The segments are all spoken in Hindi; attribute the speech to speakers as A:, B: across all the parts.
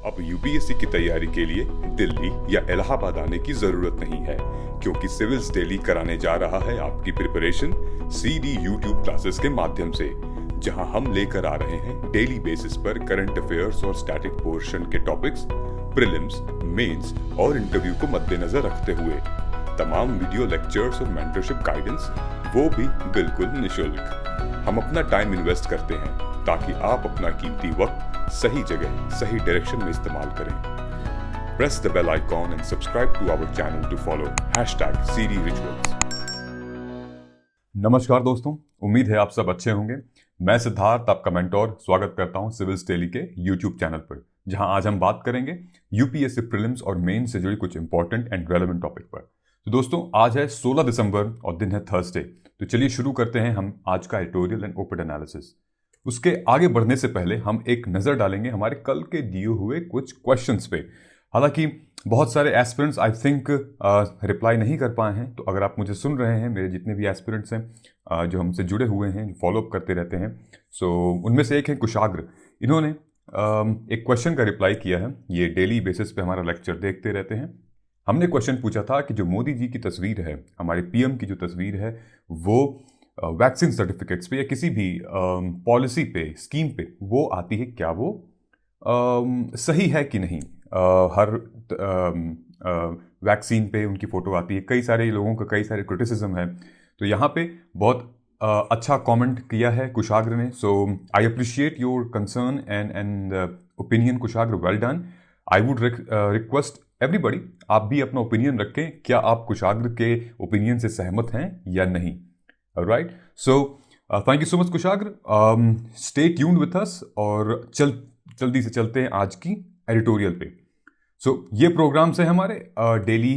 A: अब यूपीएससी की तैयारी के लिए दिल्ली या इलाहाबाद आने की जरूरत नहीं है, क्योंकि सिविल्स डेली कराने जा रहा है आपकी प्रिपरेशन सीडी यूट्यूब क्लासेस के माध्यम से, जहां हम लेकर आ रहे हैं डेली बेसिस पर करंट अफेयर्स और स्टैटिक पोर्शन के टॉपिक्स, प्रीलिम्स, मेंस और इंटरव्यू को मद्देनजर रखते हुए तमाम वीडियो लेक्चर्स और मेंटरशिप गाइडेंस, वो भी बिल्कुल निशुल्क। हम अपना टाइम इन्वेस्ट करते हैं ताकि आप अपना कीमती वक्त सही जगह सही डायरेक्शन में इस्तेमाल करें। Press the bell icon and subscribe to our channel to follow #CDRituals।
B: नमस्कार दोस्तों, उम्मीद है आप सब अच्छे होंगे। मैं सिद्धार्थ, आपका मेंटोर, स्वागत करता हूं सिविल्स डेली के यूट्यूब चैनल पर, जहां आज हम बात करेंगे यूपीएससी प्रीलिम्स और मेंस से जुड़ी कुछ इंपॉर्टेंट एंड रेलेवेंट टॉपिक पर। तो दोस्तों, आज है 16 दिसंबर और दिन है थर्सडे। तो चलिए शुरू करते हैं हम आज का एडिटोरियल एंड ओपन एनालिसिस। उसके आगे बढ़ने से पहले हम एक नज़र डालेंगे हमारे कल के दिए हुए कुछ क्वेश्चंस पे। हालांकि बहुत सारे एस्पिरेंट्स आई थिंक रिप्लाई नहीं कर पाए हैं, तो अगर आप मुझे सुन रहे हैं, मेरे जितने भी एस्पिरेंट्स हैं जो हमसे जुड़े हुए हैं, जो फॉलोअप करते रहते हैं, सो उनमें से एक है कुशाग्र। इन्होंने एक क्वेश्चन का रिप्लाई किया है। ये डेली बेसिस पे हमारा लेक्चर देखते रहते हैं। हमने क्वेश्चन पूछा था कि जो मोदी जी की तस्वीर है, हमारे पीएम की जो तस्वीर है, वो वैक्सीन सर्टिफिकेट्स पे या किसी भी पॉलिसी पे, स्कीम पे वो आती है, क्या वो सही है कि नहीं। हर वैक्सीन पे उनकी फ़ोटो आती है, कई सारे लोगों का कई सारे क्रिटिसिज्म है। तो यहाँ पे बहुत अच्छा कमेंट किया है कुशाग्र ने। So I appreciate your concern and opinion Kushagra, well done. I would request everybody, आप भी अपना ओपिनियन रखें, क्या आप कुशाग्र के ओपिनियन से सहमत हैं या नहीं। Right, so thank you so much Kushagra. Stay tuned with us और जल्दी से चलते हैं आज की एडिटोरियल पे। सो ये प्रोग्राम्स हैं हमारे डेली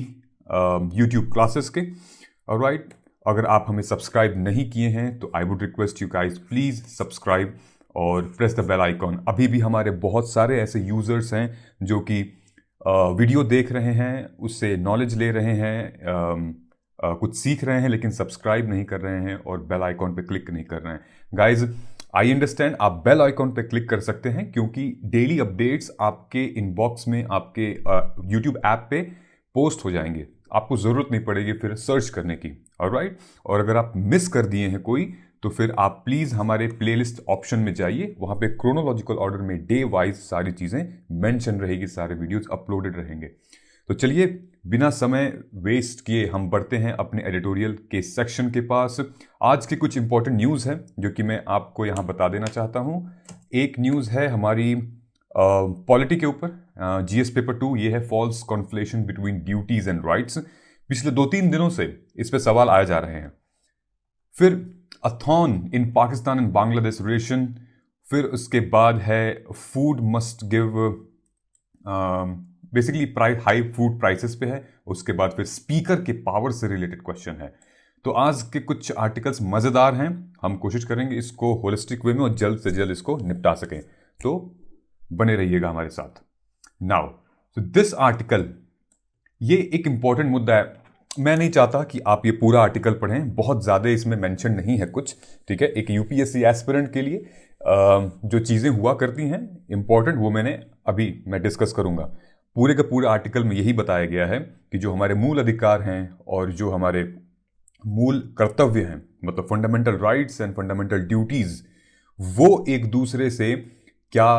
B: यूट्यूब क्लासेस के। राइट, अगर आप हमें सब्सक्राइब नहीं किए हैं तो आई would request you guys, please subscribe और प्रेस द बेल आइकॉन। अभी भी हमारे बहुत सारे ऐसे यूज़र्स हैं जो कि वीडियो देख रहे हैं, उससे नॉलेज ले रहे हैं, कुछ सीख रहे हैं, लेकिन सब्सक्राइब नहीं कर रहे हैं और बेल आइकॉन पे क्लिक नहीं कर रहे हैं। गाइज, आई अंडरस्टैंड, आप बेल आइकॉन पे क्लिक कर सकते हैं क्योंकि डेली अपडेट्स आपके इनबॉक्स में, आपके यूट्यूब ऐप पे पोस्ट हो जाएंगे। आपको ज़रूरत नहीं पड़ेगी फिर सर्च करने की। ऑलराइट, और अगर आप मिस कर दिए हैं कोई, तो फिर आप प्लीज़ हमारे प्लेलिस्ट ऑप्शन में जाइए, वहाँ पे क्रोनोलॉजिकल ऑर्डर में डे वाइज सारी चीज़ें मेंशन रहेगी, सारे वीडियोस अपलोडेड रहेंगे। तो चलिए बिना समय वेस्ट किए हम बढ़ते हैं अपने एडिटोरियल के सेक्शन के पास। आज के कुछ इंपॉर्टेंट न्यूज़ हैं जो कि मैं आपको यहाँ बता देना चाहता हूँ। एक न्यूज़ है हमारी पॉलिटी के ऊपर, जीएस पेपर 2, ये है false conflation between duties and rights. पिछले 2-3 दिनों से इस पे सवाल आए जा रहे हैं। फिर अथॉन इन पाकिस्तान एंड बांग्लादेश रिलेशन, फिर उसके बाद है food must give, basically high food prices पे है। उसके बाद फिर स्पीकर के पावर से रिलेटेड क्वेश्चन है। तो आज के कुछ आर्टिकल्स मज़ेदार हैं, हम कोशिश करेंगे इसको होलिस्टिक वे में और जल्द से जल्द इसको निपटा सकें, तो बने रहिएगा हमारे साथ। नाउ तो दिस आर्टिकल, ये एक इंपॉर्टेंट मुद्दा है। मैं नहीं चाहता कि आप ये पूरा आर्टिकल पढ़ें, बहुत ज़्यादा इसमें मेंशन नहीं है कुछ, ठीक है। एक यूपीएससी एस्पिरेंट के लिए जो चीज़ें हुआ करती हैं इंपॉर्टेंट, वो मैं डिस्कस करूँगा। पूरे का पूरा आर्टिकल में यही बताया गया है कि जो हमारे मूल अधिकार हैं और जो हमारे मूल कर्तव्य हैं, मतलब fundamental rights and fundamental duties, वो एक दूसरे से क्या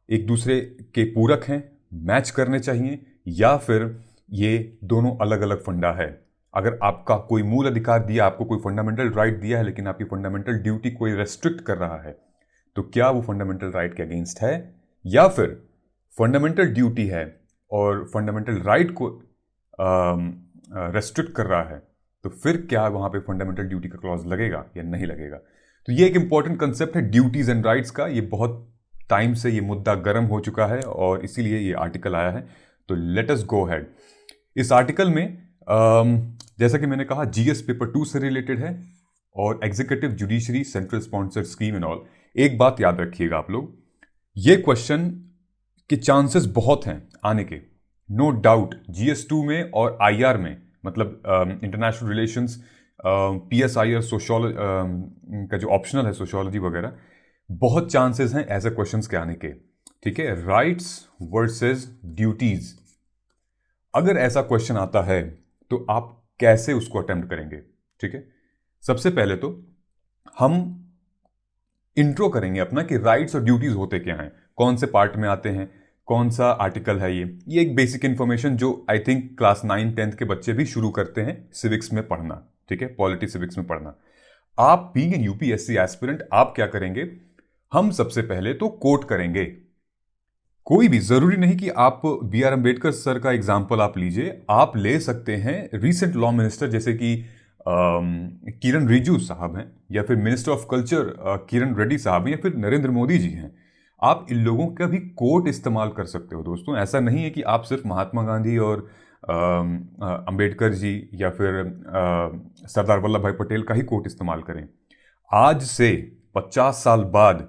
B: एक दूसरे के पूरक हैं, मैच करने चाहिए, या फिर ये दोनों अलग अलग फंडा है। अगर आपका कोई मूल अधिकार दिया, आपको कोई फंडामेंटल राइट दिया है, लेकिन आपकी फंडामेंटल ड्यूटी कोई रेस्ट्रिक्ट कर रहा है, तो क्या वो फंडामेंटल राइट के अगेंस्ट है, या फिर फंडामेंटल ड्यूटी है और फंडामेंटल राइट को रेस्ट्रिक्ट कर रहा है, तो फिर क्या वहाँ पे फंडामेंटल ड्यूटी का क्लॉज लगेगा या नहीं लगेगा। तो ये एक इंपॉर्टेंट कंसेप्ट है ड्यूटीज़ एंड राइट्स का। ये बहुत टाइम से ये मुद्दा गर्म हो चुका है और इसीलिए ये आर्टिकल आया है। तो लेट अस गो हेड। इस आर्टिकल में जैसा कि मैंने कहा, जीएस पेपर 2 से रिलेटेड है और executive judiciary central sponsored scheme and all. एक बात याद रखिएगा आप लोग, ये क्वेश्चन के चांसेस बहुत हैं आने के, नो डाउट। जीएस2 में और आईआर में, मतलब इंटरनेशनल रिलेशंस, पीएसआईआर सोशियोलॉजी का जो ऑप्शनल है, सोशियोलॉजी वगैरह, बहुत चांसेस हैं ऐसे क्वेश्चंस के आने के। ठीक है, राइट्स वर्सेस ड्यूटीज। अगर ऐसा क्वेश्चन आता है तो आप कैसे उसको अटेम्प्ट करेंगे? ठीक है, सबसे पहले तो हम इंट्रो करेंगे अपना कि राइट्स और ड्यूटीज होते क्या हैं, कौन से पार्ट में आते हैं, कौन सा आर्टिकल है ये एक बेसिक इंफॉर्मेशन जो आई थिंक क्लास 9-10 के बच्चे भी शुरू करते हैं सिविक्स में पढ़ना। ठीक है, पॉलिटी सिविक्स में पढ़ना। आप बीइंग एन यूपीएससी एस्पिरेंट आप क्या करेंगे? हम सबसे पहले तो कोट करेंगे। कोई भी, जरूरी नहीं कि आप बी आर अम्बेडकर सर का एग्जाम्पल आप लीजिए, आप ले सकते हैं रिसेंट लॉ मिनिस्टर जैसे कि किरण रिजिजू साहब हैं, या फिर मिनिस्टर ऑफ कल्चर किरण रेड्डी साहब हैं, या फिर नरेंद्र मोदी जी हैं। आप इन लोगों का भी कोट इस्तेमाल कर सकते हो दोस्तों। ऐसा नहीं है कि आप सिर्फ महात्मा गांधी और अंबेडकर जी या फिर सरदार वल्लभ भाई पटेल का ही कोट इस्तेमाल करें। आज से 50 साल बाद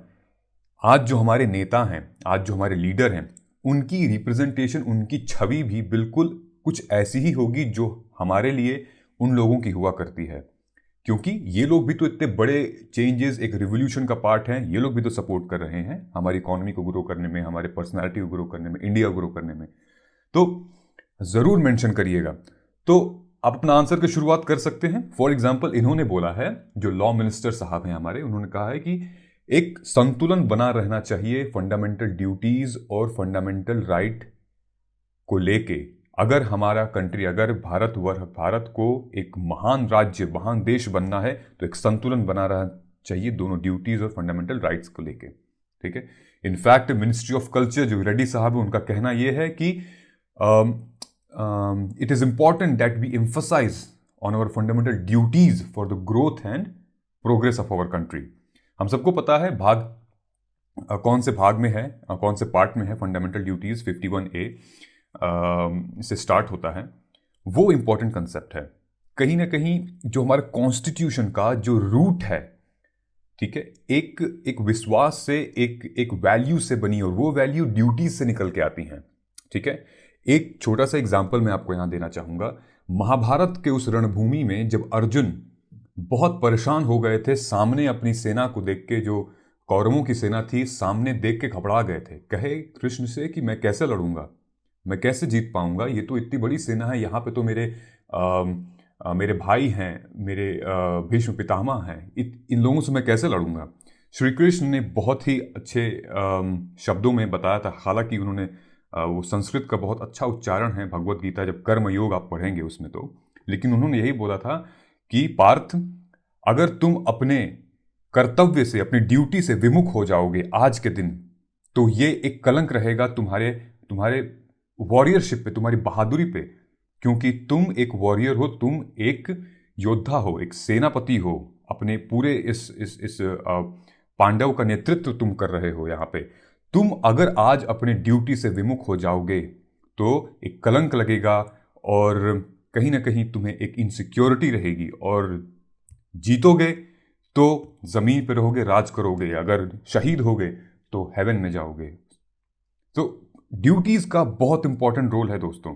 B: आज जो हमारे नेता हैं, आज जो हमारे लीडर हैं, उनकी रिप्रेजेंटेशन, उनकी छवि भी बिल्कुल कुछ ऐसी ही होगी जो हमारे लिए उन लोगों की हुआ करती है। क्योंकि ये लोग भी तो इतने बड़े चेंजेस, एक रिवोल्यूशन का पार्ट हैं, ये लोग भी तो सपोर्ट कर रहे हैं हमारी इकोनॉमी को ग्रो करने में, हमारे पर्सनालिटी को ग्रो करने में, इंडिया ग्रो करने में। तो जरूर मेंशन करिएगा। तो आप अपना आंसर की शुरुआत कर सकते हैं। फॉर एग्जाम्पल, इन्होंने बोला है, जो लॉ मिनिस्टर साहब हैं हमारे, उन्होंने कहा है कि एक संतुलन बना रहना चाहिए फंडामेंटल ड्यूटीज और फंडामेंटल राइट को लेके। अगर हमारा कंट्री, अगर भारत को एक महान राज्य, महान देश बनना है तो एक संतुलन बना रहना चाहिए दोनों ड्यूटीज और फंडामेंटल राइट्स को लेके। ठीक है, इनफैक्ट मिनिस्ट्री ऑफ कल्चर जो रेड्डी साहब है, उनका कहना यह है कि it is important that we emphasise on our fundamental duties for the growth and progress of our country. हम सबको पता है भाग कौन से भाग में है, कौन से पार्ट में है फंडामेंटल ड्यूटीज। 51A से स्टार्ट होता है। वो इंपॉर्टेंट कंसेप्ट है। कहीं ना कहीं जो हमारे कॉन्स्टिट्यूशन का जो रूट है, ठीक है, एक विश्वास से, एक वैल्यू से बनी, और वो वैल्यू ड्यूटीज से निकल के आती हैं। ठीक है, एक छोटा सा एग्जाम्पल मैं आपको यहां देना चाहूंगा। महाभारत के उस रणभूमि में जब अर्जुन बहुत परेशान हो गए थे, सामने अपनी सेना को देख के, जो कौरवों की सेना थी, सामने देख के घबरा गए थे। कहे कृष्ण से कि मैं कैसे लड़ूंगा, मैं कैसे जीत पाऊंगा, ये तो इतनी बड़ी सेना है, यहाँ पे तो मेरे भाई हैं, मेरे भीष्म पितामह हैं, इन लोगों से मैं कैसे लड़ूंगा। श्री कृष्ण ने बहुत ही अच्छे शब्दों में बताया था। हालांकि उन्होंने वो संस्कृत का बहुत अच्छा उच्चारण है भगवत गीता, जब कर्म योग आप पढ़ेंगे उसमें तो, लेकिन उन्होंने यही बोला था कि पार्थ, अगर तुम अपने कर्तव्य से, अपनी ड्यूटी से विमुख हो जाओगे आज के दिन, तो ये एक कलंक रहेगा तुम्हारे वॉरियरशिप पे, तुम्हारी बहादुरी पे। क्योंकि तुम एक वॉरियर हो, तुम एक योद्धा हो, एक सेनापति हो, अपने पूरे इस पांडव का नेतृत्व तुम कर रहे हो। यहाँ पे तुम अगर आज अपने ड्यूटी से विमुख हो जाओगे तो एक कलंक लगेगा, और कहीं ना कहीं तुम्हें एक इनसिक्योरिटी रहेगी, और जीतोगे तो जमीन पर रहोगे, राज करोगे, अगर शहीद होगे तो हेवन में जाओगे। तो ड्यूटीज का बहुत इंपॉर्टेंट रोल है दोस्तों।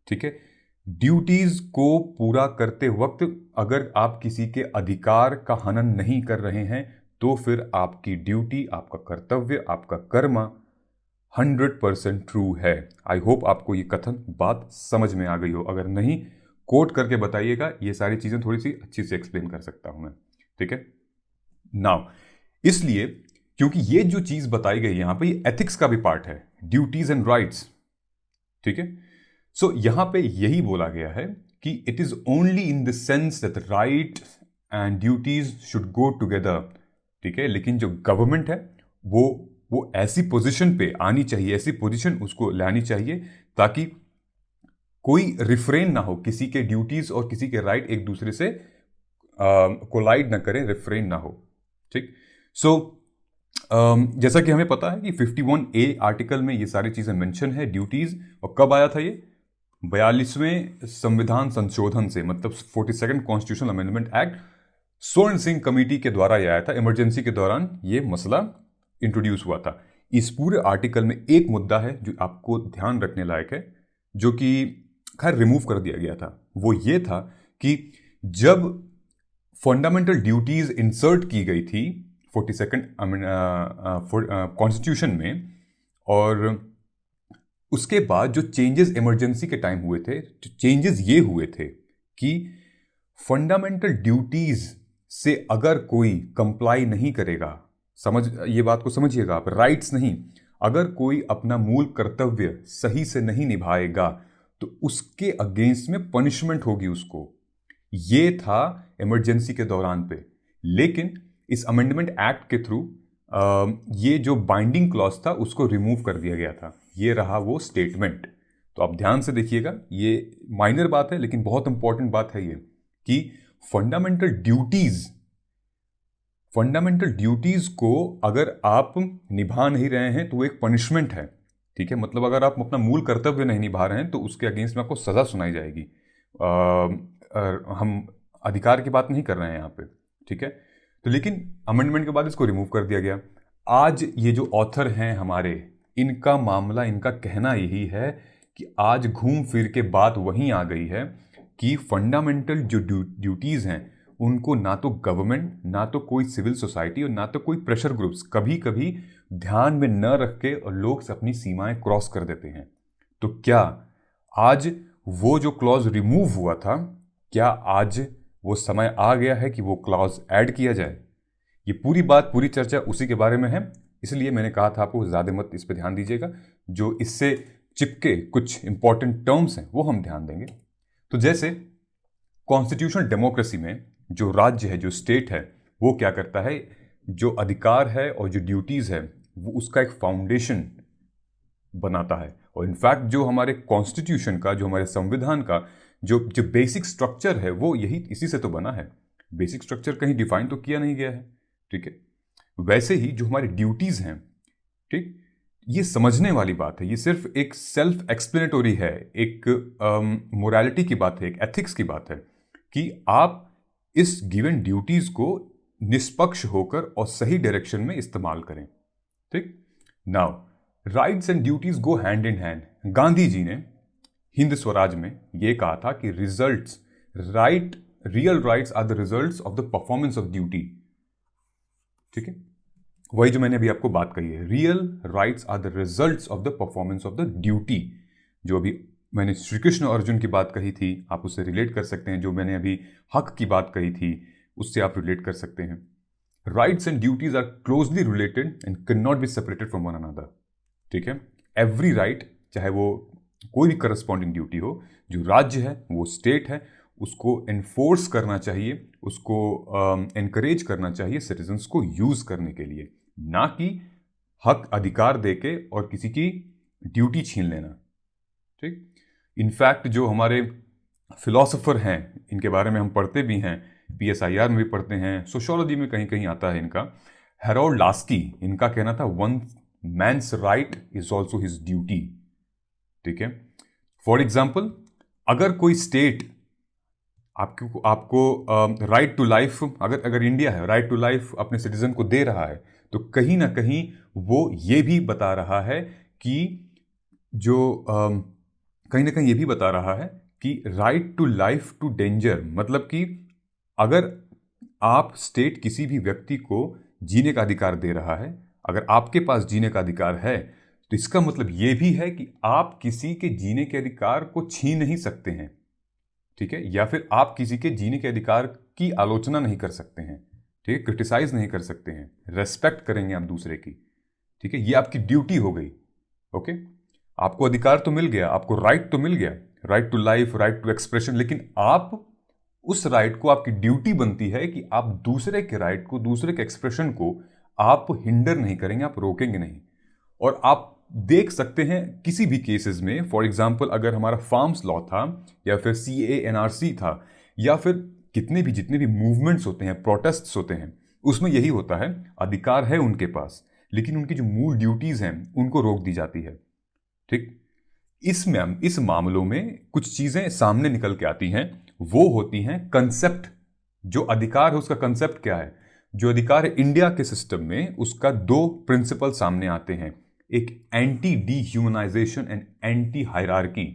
B: ठीक है, ड्यूटीज को पूरा करते वक्त अगर आप किसी के अधिकार का हनन नहीं कर रहे हैं, तो फिर आपकी ड्यूटी, आपका कर्तव्य, आपका कर्म 100% ट्रू है। आई होप आपको ये कथन बात समझ में आ गई हो। अगर नहीं, कोट करके बताइएगा, ये सारी चीजें थोड़ी सी अच्छी से एक्सप्लेन कर सकता हूं मैं। ठीक है, नाउ इसलिए क्योंकि ये जो चीज बताई गई यहां पे, ये एथिक्स का भी पार्ट है, ड्यूटीज एंड राइट्स। ठीक है, सो यहां पे यही बोला गया है कि it is only in the sense that right and duties should go together. ठीक है, लेकिन जो गवर्नमेंट है वो ऐसी पोजीशन पे आनी चाहिए, ऐसी पोजीशन उसको लानी चाहिए ताकि कोई रिफ्रेन ना हो, किसी के ड्यूटीज और किसी के राइट एक दूसरे से कोलाइड ना करें, रिफ्रेन ना हो। ठीक, सो जैसा कि हमें पता है कि 51A आर्टिकल में ये सारी चीजें मेंशन है, ड्यूटीज। और कब आया था ये? 42वें संविधान संशोधन से, मतलब 42nd कॉन्स्टिट्यूशनल अमेंडमेंट एक्ट, स्वर्ण सिंह कमेटी के द्वारा ये आया था। इमरजेंसी के दौरान ये मसला इंट्रोड्यूस हुआ था। इस पूरे आर्टिकल में एक मुद्दा है जो आपको ध्यान रखने लायक है, जो कि खैर रिमूव कर दिया गया था। वो ये था कि जब फंडामेंटल ड्यूटीज इंसर्ट की गई थी 42nd कॉन्स्टिट्यूशन में, और उसके बाद जो चेंजेस इमरजेंसी के टाइम हुए थे, चेंजेस ये हुए थे कि फंडामेंटल ड्यूटीज से अगर कोई कंप्लाई नहीं करेगा, ये बात को समझिएगा आप, राइट्स नहीं, अगर कोई अपना मूल कर्तव्य सही से नहीं निभाएगा तो उसके अगेंस्ट में पनिशमेंट होगी उसको। ये था इमरजेंसी के दौरान पे। लेकिन इस अमेंडमेंट एक्ट के थ्रू ये जो बाइंडिंग क्लॉज था उसको रिमूव कर दिया गया था। ये रहा वो स्टेटमेंट। तो आप ध्यान से देखिएगा, ये माइनर बात है लेकिन बहुत इंपॉर्टेंट बात है ये कि फंडामेंटल ड्यूटीज को अगर आप निभा नहीं रहे हैं तो वो एक पनिशमेंट है। ठीक है, मतलब अगर आप अपना मूल कर्तव्य नहीं निभा रहे हैं तो उसके अगेंस्ट में आपको सजा सुनाई जाएगी। हम अधिकार की बात नहीं कर रहे हैं यहाँ पे। ठीक है, तो लेकिन अमेंडमेंट के बाद इसको रिमूव कर दिया गया। आज ये जो ऑथर हैं हमारे, इनका मामला, इनका कहना यही है कि आज घूम फिर के बात वहीं आ गई है कि फंडामेंटल जो ड्यूटीज़ हैं उनको ना तो गवर्नमेंट, ना तो कोई सिविल सोसाइटी और ना तो कोई प्रेशर ग्रुप्स कभी कभी ध्यान में न रख के और लोग से अपनी सीमाएं क्रॉस कर देते हैं। तो क्या आज वो जो क्लॉज रिमूव हुआ था, क्या आज वो समय आ गया है कि वो क्लॉज ऐड किया जाए? ये पूरी बात, पूरी चर्चा उसी के बारे में है। इसलिए मैंने कहा था आपको ज़्यादा मत इस पर ध्यान दीजिएगा, जो इससे चिपके कुछ इंपॉर्टेंट टर्म्स हैं वो हम ध्यान देंगे। तो जैसे कॉन्स्टिट्यूशनल डेमोक्रेसी में जो राज्य है, जो स्टेट है, वो क्या करता है, जो अधिकार है और जो ड्यूटीज़ है वो उसका एक फाउंडेशन बनाता है। और इनफैक्ट जो हमारे कॉन्स्टिट्यूशन का, जो हमारे संविधान का जो बेसिक स्ट्रक्चर है वो यही इसी से तो बना है। बेसिक स्ट्रक्चर कहीं डिफाइन तो किया नहीं गया है। ठीक है, वैसे ही जो हमारी ड्यूटीज़ हैं, ठीक, ये समझने वाली बात है। ये सिर्फ एक सेल्फ एक्सप्लेनेटरी है, एक मोरालिटी की बात है, एक एथिक्स की बात है कि आप इस गिवन ड्यूटीज को निष्पक्ष होकर और सही डायरेक्शन में इस्तेमाल करें। ठीक, now rights and duties go hand in hand. Gandhi ji ने हिंद स्वराज में ये कहा था कि real rights are the results of the performance of duty. ठीक है, वही जो मैंने अभी आपको बात कही है, real rights are the results of the performance of the duty. जो अभी मैंने श्री कृष्ण और अर्जुन की बात कही थी, आप उससे रिलेट कर सकते हैं। जो मैंने अभी हक की बात कही थी, उससे आप रिलेट कर सकते हैं। Rights and duties are closely related and can not be separated from one another. ठीक है, एवरी राइट, चाहे वो कोई भी करस्पॉन्डिंग ड्यूटी हो, जो राज्य है, वो स्टेट है, उसको एनफोर्स करना चाहिए, उसको एनकरेज करना चाहिए सिटीजन्स को यूज करने के लिए, ना कि हक अधिकार देके और किसी की ड्यूटी छीन लेना। ठीक, इनफैक्ट जो हमारे फिलोसोफर हैं, इनके बारे में हम पढ़ते भी हैं, PSIR में भी पढ़ते हैं, सोशियोलॉजी में कहीं कहीं आता है इनका, हेरोल्ड लास्की, इनका कहना था one man's right is also his duty. ठीक है, फॉर एग्जाम्पल, अगर कोई स्टेट आपको राइट टू लाइफ, अगर इंडिया है राइट टू लाइफ अपने सिटीजन को दे रहा है, तो कहीं ना कहीं वो ये भी बता रहा है कि कहीं ना कहीं ये भी बता रहा है कि right to life to danger, मतलब कि अगर आप स्टेट किसी भी व्यक्ति को जीने का अधिकार दे रहा है, अगर आपके पास जीने का अधिकार है, तो इसका मतलब ये भी है कि आप किसी के जीने के अधिकार को छीन नहीं सकते हैं। ठीक है, या फिर आप किसी के जीने के अधिकार की आलोचना नहीं कर सकते हैं। ठीक है, क्रिटिसाइज नहीं कर सकते हैं, रेस्पेक्ट करेंगे आप दूसरे की। ठीक है, ये आपकी ड्यूटी हो गई। ओके, आपको अधिकार तो मिल गया, आपको राइट तो मिल गया, right to life, right to expression, लेकिन आप उस राइट को, आपकी ड्यूटी बनती है कि आप दूसरे के राइट को, दूसरे के एक्सप्रेशन को आप हिंडर नहीं करेंगे, आप रोकेंगे नहीं। और आप देख सकते हैं किसी भी केसेस में, फॉर एग्जाम्पल अगर हमारा फार्म्स लॉ था, या फिर CAA-NRC था, या फिर जितने भी मूवमेंट्स होते हैं, प्रोटेस्ट्स होते हैं, उसमें यही होता है, अधिकार है उनके पास, लेकिन उनकी जो मूल ड्यूटीज हैं उनको रोक दी जाती है। ठीक, इस मामलों में कुछ चीजें सामने निकल के आती हैं, वो होती हैं कंसेप्ट। जो अधिकार है उसका कंसेप्ट क्या है? जो अधिकार है इंडिया के सिस्टम में, उसका 2 प्रिंसिपल सामने आते हैं, एक anti dehumanisation and anti hierarchy.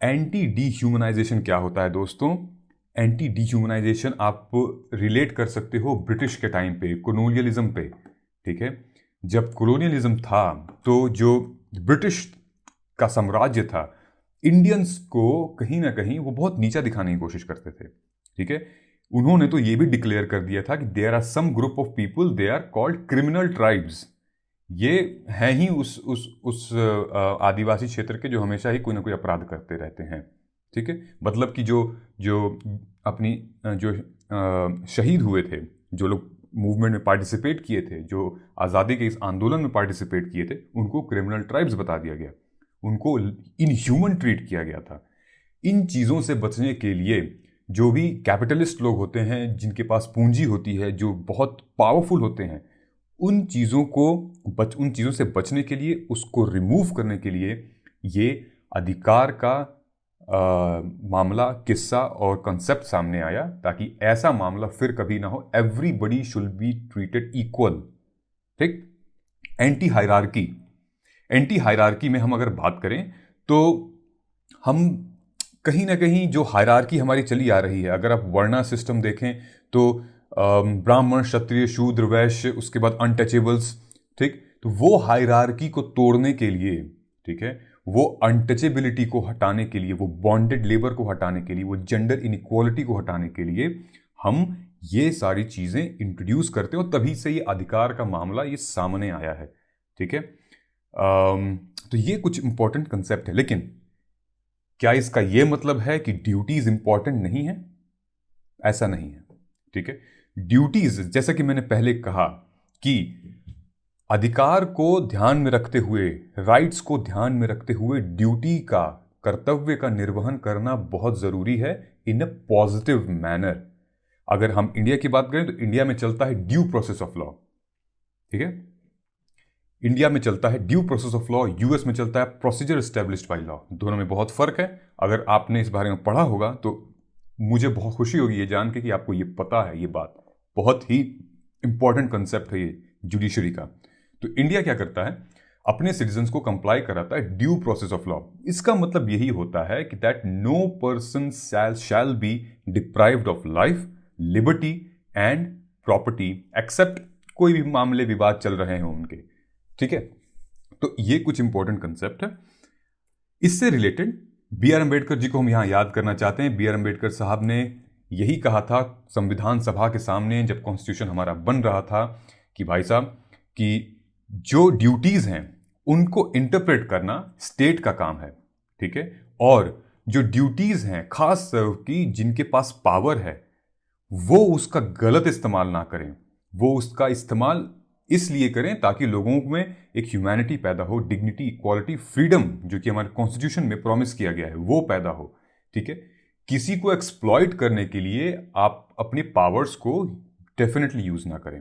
B: Anti dehumanisation क्या होता है दोस्तों? एंटी डीह्यूमनाइजेशन आप रिलेट कर सकते हो ब्रिटिश के टाइम पे, कोलोनियलिज्म पे। ठीक है, जब कॉलोनियलिज्म था तो जो ब्रिटिश का साम्राज्य था, इंडियंस को कहीं ना कहीं वो बहुत नीचा दिखाने की कोशिश करते थे, ठीक है। उन्होंने तो ये भी डिक्लेयर कर दिया था कि there are some group of people, they are called criminal tribes. ये हैं ही उस आदिवासी क्षेत्र के जो हमेशा ही कोई ना कोई अपराध करते रहते हैं, ठीक है। मतलब कि जो जो अपनी जो शहीद हुए थे, जो लोग मूवमेंट में पार्टिसिपेट किए थे, जो आज़ादी के इस आंदोलन में पार्टिसिपेट किए थे, उनको क्रिमिनल ट्राइब्स बता दिया गया, उनको इनह्यूमन ट्रीट किया गया था। इन चीज़ों से बचने के लिए जो भी कैपिटलिस्ट लोग होते हैं, जिनके पास पूंजी होती है, जो बहुत पावरफुल होते हैं, उन चीज़ों से बचने के लिए, उसको रिमूव करने के लिए ये अधिकार का मामला, किस्सा और कंसेप्ट सामने आया, ताकि ऐसा मामला फिर कभी ना हो। Everybody should be treated equal, ठीक। एंटी हायरार्की में हम अगर बात करें तो हम कहीं ना कहीं जो हायरार्की हमारी चली आ रही है, अगर आप वर्णा सिस्टम देखें तो ब्राह्मण, क्षत्रिय, शूद्र, वैश्य, उसके बाद अनटचेबल्स, ठीक। तो वो हायरार्की को तोड़ने के लिए, ठीक है, वो अनटचेबिलिटी को हटाने के लिए, वो बॉन्डेड लेबर को हटाने के लिए, वो जेंडर इनइक्वालिटी को हटाने के लिए हम ये सारी चीज़ें इंट्रोड्यूस करते हैं, और तभी से ये अधिकार का मामला ये सामने आया है, ठीक है। तो ये कुछ इंपॉर्टेंट कंसेप्ट है, लेकिन क्या इसका ये मतलब है कि ड्यूटीज इंपॉर्टेंट नहीं है? ऐसा नहीं है, ठीक है। ड्यूटीज, जैसा कि मैंने पहले कहा कि अधिकार को ध्यान में रखते हुए, राइट्स को ध्यान में रखते हुए, ड्यूटी का, कर्तव्य का निर्वहन करना बहुत जरूरी है इन अ पॉजिटिव मैनर। अगर हम इंडिया की बात करें तो इंडिया में चलता है ड्यू प्रोसेस ऑफ लॉ, ठीक है। इंडिया में चलता है due process of law, US में चलता है प्रोसीजर एस्टेब्लिश्ड बाय लॉ। दोनों में बहुत फर्क है। अगर आपने इस बारे में पढ़ा होगा तो मुझे बहुत खुशी होगी ये जान के कि आपको ये पता है। ये बात बहुत ही इंपॉर्टेंट कंसेप्ट है ये जुडिशरी का। तो इंडिया क्या करता है, अपने सिटीजन्स को कंप्लाई कराता है ड्यू प्रोसेस ऑफ लॉ। इसका मतलब यही होता है कि that no person shall be deprived of life, liberty and property except कोई भी मामले विवाद चल रहे हैं उनके, ठीक है। तो ये कुछ इंपॉर्टेंट कंसेप्ट है। इससे related B are Ambedkar ji को हम यहां याद करना चाहते हैं। बी आर अम्बेडकर साहब ने यही कहा था संविधान सभा के सामने जब कॉन्स्टिट्यूशन हमारा बन रहा था कि भाई साहब कि जो ड्यूटीज हैं उनको इंटरप्रेट करना स्टेट का काम है, ठीक है। और जो ड्यूटीज हैं खास की जिनके पास पावर है वो उसका गलत इस्तेमाल ना करें। वो उसका इस्तेमाल इसलिए करें ताकि लोगों में एक ह्यूमैनिटी पैदा हो, डिग्निटी, इक्वालिटी, फ्रीडम जो कि हमारे कॉन्स्टिट्यूशन में प्रॉमिस किया गया है वो पैदा हो, ठीक है। किसी को एक्सप्लॉइट करने के लिए आप अपने पावर्स को डेफिनेटली यूज ना करें,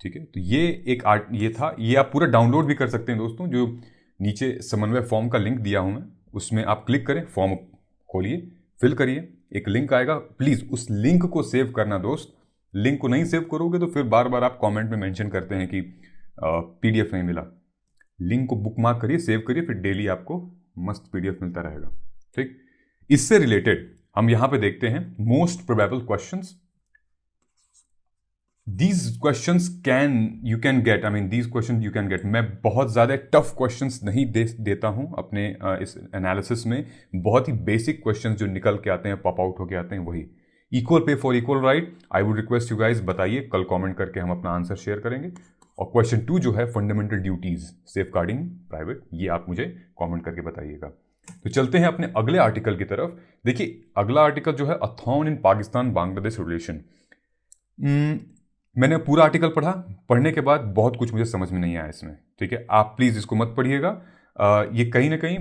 B: ठीक है। तो ये एक ये था। ये आप पूरा डाउनलोड भी कर सकते हैं दोस्तों, जो नीचे समन्वय फॉर्म का लिंक दिया हूं मैं, उसमें आप क्लिक करें, फॉर्म खोलिए, फिल करिए, एक लिंक आएगा। प्लीज उस लिंक को सेव करना दोस्त। लिंक को नहीं सेव करोगे तो फिर बार बार आप कमेंट में मेंशन करते हैं कि पीडीएफ नहीं मिला। लिंक को बुकमार्क करिए, सेव करिए, फिर डेली आपको मस्त पीडीएफ मिलता रहेगा, ठीक। इससे रिलेटेड हम यहां पे देखते हैं most probable questions. These questions you can get, I mean these questions you can get। मैं बहुत ज़्यादा टफ क्वेश्चंस नहीं देता हूँ अपने इस एनालिसिस में। बहुत ही बेसिक क्वेश्चंस जो निकल के आते हैं, पॉप आउट होके आते हैं, वही। Equal pay for equal right, I would request you guys बताइए, कल कमेंट करके हम अपना आंसर शेयर करेंगे। और क्वेश्चन 2 जो है fundamental duties safeguarding private, ये आप मुझे कॉमेंट करके बताइएगा। तो चलते हैं अपने अगले आर्टिकल की तरफ। देखिए अगला आर्टिकल जो है अ थॉर्न इन पाकिस्तान बांग्लादेश रिलेशन। मैंने पूरा आर्टिकल पढ़ा, पढ़ने के बाद बहुत कुछ मुझे समझ में नहीं आया इसमें, ठीक है। आप प्लीज़ इसको मत पढ़िएगा। ये कहीं ना कहीं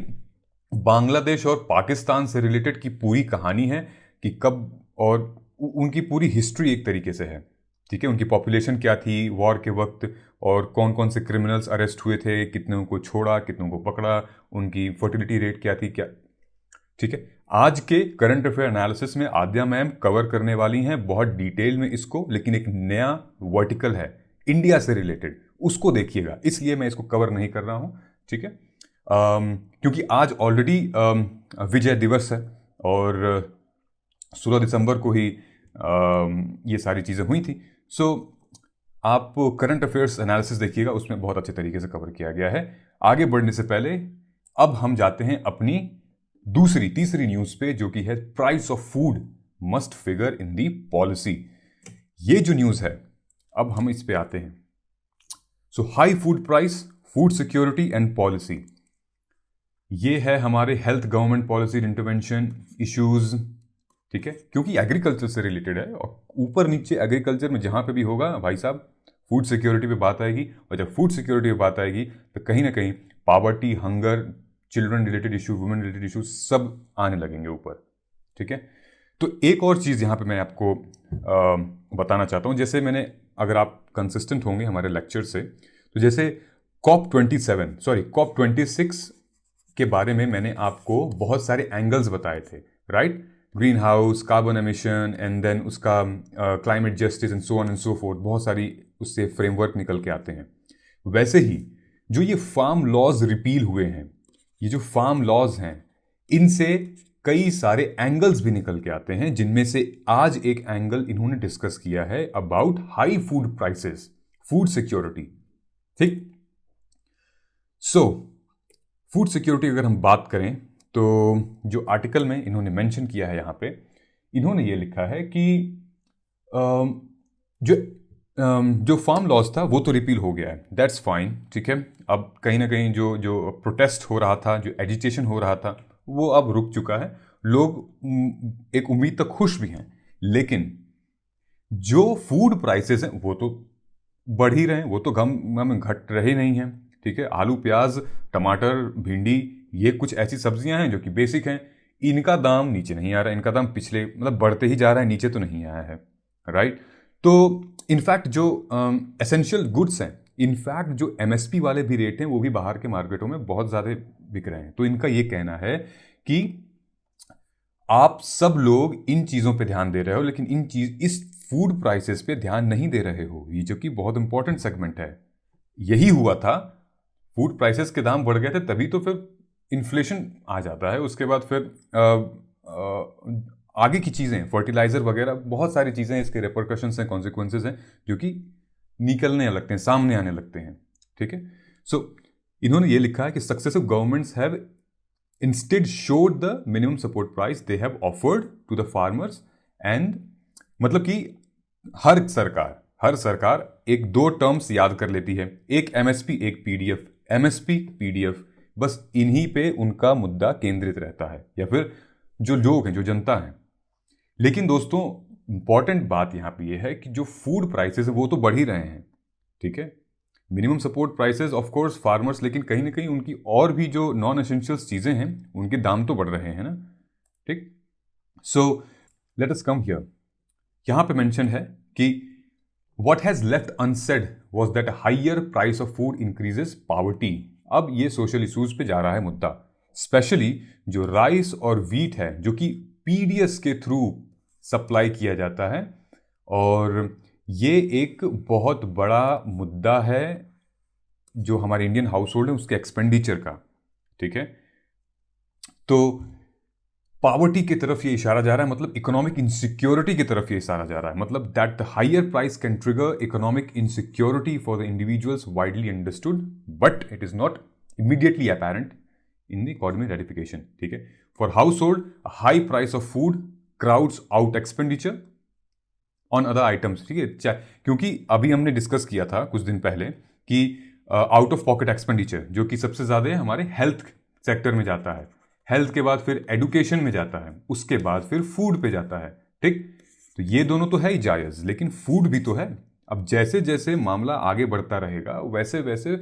B: बांग्लादेश और पाकिस्तान से रिलेटेड की पूरी कहानी है कि कब, और उनकी पूरी हिस्ट्री एक तरीके से है, ठीक है। उनकी पॉपुलेशन क्या थी वॉर के वक्त, और कौन कौन से क्रिमिनल्स अरेस्ट हुए थे, कितनों को छोड़ा, कितनों को पकड़ा, उनकी फर्टिलिटी रेट क्या थी, क्या, ठीक है। आज के करंट अफेयर एनालिसिस में आद्या मैम कवर करने वाली हैं बहुत डिटेल में इसको, लेकिन एक नया वर्टिकल है इंडिया से रिलेटेड, उसको देखिएगा, इसलिए मैं इसको कवर नहीं कर रहा हूं, ठीक है। क्योंकि आज ऑलरेडी विजय दिवस है और 16 दिसंबर को ही ये सारी चीज़ें हुई थी। सो आप करंट अफेयर्स एनालिसिस देखिएगा, उसमें बहुत अच्छे तरीके से कवर किया गया है। आगे बढ़ने से पहले अब हम जाते हैं अपनी तीसरी न्यूज़ पे, जो कि है price of food must figure in the policy. ये जो न्यूज़ है, अब हम इस पे आते हैं। So high food price, food security and policy, ये है हमारे health government policy intervention issues, ठीक है, क्योंकि एग्रीकल्चर से रिलेटेड है और ऊपर नीचे एग्रीकल्चर में जहां पे भी होगा भाई साहब फूड सिक्योरिटी पे बात आएगी। और जब फूड सिक्योरिटी पे बात आएगी तो कहीं ना कहीं poverty, hunger, children related issue, women related issue सब आने लगेंगे ऊपर, ठीक है। तो एक और चीज़ यहाँ पे मैं आपको बताना चाहता हूँ, जैसे मैंने, अगर आप कंसिस्टेंट होंगे हमारे लेक्चर से, तो जैसे COP26 के बारे में मैंने आपको बहुत सारे एंगल्स बताए थे, right. Greenhouse, carbon emission, and then उसका climate justice and so on and so forth, बहुत सारी उससे फ्रेमवर्क निकल के आते हैं। वैसे ही जो ये फार्म लॉज रिपील हुए हैं, ये जो फार्म लॉज हैं, इनसे कई सारे एंगल्स भी निकल के आते हैं, जिनमें से आज एक एंगल इन्होंने डिस्कस किया है about high food prices, food security, ठीक। सो फूड सिक्योरिटी अगर हम बात करें तो जो आर्टिकल में इन्होंने मेंशन किया है, यहाँ पे इन्होंने ये लिखा है कि जो फार्म लॉज था वो तो रिपील हो गया है, दैट्स फाइन, ठीक है। अब कहीं ना कहीं जो प्रोटेस्ट हो रहा था, जो एजिटेशन हो रहा था, वो अब रुक चुका है। लोग एक उम्मीद तक खुश भी हैं, लेकिन जो फूड प्राइसेस हैं वो तो बढ़ ही रहे हैं, वो तो गम घट रहे नहीं हैं, ठीक है। आलू, प्याज, टमाटर, भिंडी, ये कुछ ऐसी सब्जियां हैं जो कि बेसिक हैं, इनका दाम नीचे नहीं आ रहा है, इनका दाम पिछले मतलब बढ़ते ही जा रहा है, नीचे तो नहीं आया है, राइट। तो इनफैक्ट जो एसेंशियल गुड्स हैं, इनफैक्ट जो एमएसपी वाले भी रेट हैं, वो भी बाहर के मार्केटों में बहुत ज़्यादा बिक रहे हैं। तो इनका ये कहना है कि आप सब लोग इन चीज़ों पे ध्यान दे रहे हो, लेकिन इस फूड प्राइसेस पे ध्यान नहीं दे रहे हो, ये जो कि बहुत इंपॉर्टेंट सेगमेंट है। यही हुआ था, फूड प्राइसेस के दाम बढ़ गए थे, तभी तो फिर इन्फ्लेशन आ जाता है। उसके बाद फिर आगे की चीज़ें, फर्टिलाइजर वगैरह, बहुत सारी चीज़ें, इसके रेपरकशंस हैं, कॉन्सिक्वेंसेज हैं, जो कि निकलने लगते हैं, सामने आने लगते हैं, ठीक है। सो इन्होंने ये लिखा है कि successive governments have instead showed the minimum support price they have offered to the farmers, and मतलब कि हर सरकार एक दो टर्म्स याद कर लेती है, एक एमएसपी, एक पीडीएफ, एमएसपी, पीडीएफ, बस इन्हीं पे उनका मुद्दा केंद्रित रहता है, या फिर जो लोग हैं, जो जनता है। लेकिन दोस्तों इंपॉर्टेंट बात यहाँ पे ये है कि जो फूड प्राइसेस है वो तो बढ़ ही रहे हैं, ठीक है। Minimum support prices of course farmers, लेकिन कहीं ना कहीं उनकी और भी जो नॉन एसेंशियल्स चीज़ें हैं उनके दाम तो बढ़ रहे हैं ना, ठीक। So let us come here, यहाँ पे मेंशन है कि what has left unsaid was that a higher price of food increases poverty। अब ये सोशल इश्यूज पे जा रहा है मुद्दा, स्पेशली जो राइस और वीट है, जो कि पीडीएस के थ्रू सप्लाई किया जाता है, और ये एक बहुत बड़ा मुद्दा है जो हमारे इंडियन हाउस होल्ड है उसके एक्सपेंडिचर का, ठीक है। तो पॉवर्टी की तरफ ये इशारा जा रहा है, मतलब इकोनॉमिक इनसिक्योरिटी की तरफ ये इशारा जा रहा है, मतलब that the higher price can trigger economic insecurity for the individuals widely understood, but it is not immediately apparent in the economic ratification, ठीक है। For household high price of food crowds out expenditure on other items, ठीक है। क्योंकि अभी हमने डिस्कस किया था कुछ दिन पहले कि आउट ऑफ पॉकेट एक्सपेंडिचर जो कि सबसे ज़्यादा हमारे हेल्थ सेक्टर में जाता है, हेल्थ के बाद फिर एडुकेशन में जाता है, उसके बाद फिर फूड पे जाता है, ठीक। तो ये दोनों तो है ही जायज़, लेकिन फूड भी तो है। अब जैसे जैसे मामला आगे बढ़ता रहेगा वैसे वैसे